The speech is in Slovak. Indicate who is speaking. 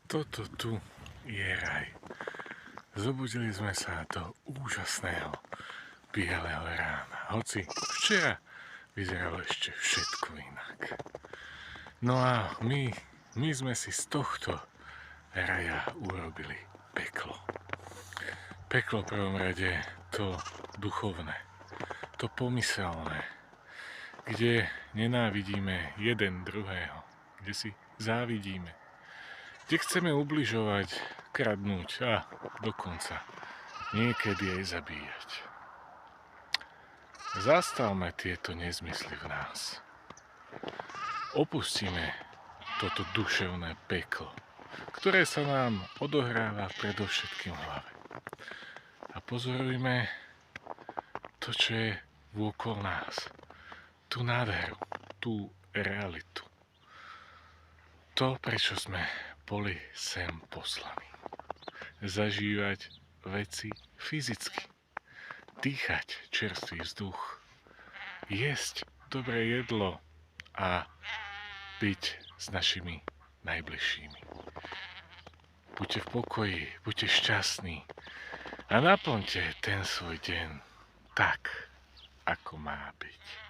Speaker 1: Toto tu je raj. Zobudili sme sa do úžasného bieleho rána. Hoci včera vyzeralo ešte všetko inak. No a my sme si z tohto raja urobili peklo. Peklo v prvom rade to duchovné, to pomyselné, kde nenávidíme jeden druhého, kde si závidíme, kde chceme ubližovať, kradnúť a dokonca niekedy aj zabíjať. Zastavme tieto nezmysly v nás. Opustíme toto duševné peklo, ktoré sa nám odohráva predovšetkým v hlave. A pozorujme to, čo je vôkol nás. Tú nádheru, tú realitu. To, prečo sme boli sem poslaní. Zažívať veci fyzicky. Dýchať čerstvý vzduch. Jesť dobré jedlo a byť s našimi najbližšími. Buďte v pokoji, buďte šťastní a naplňte ten svoj deň tak, ako má byť.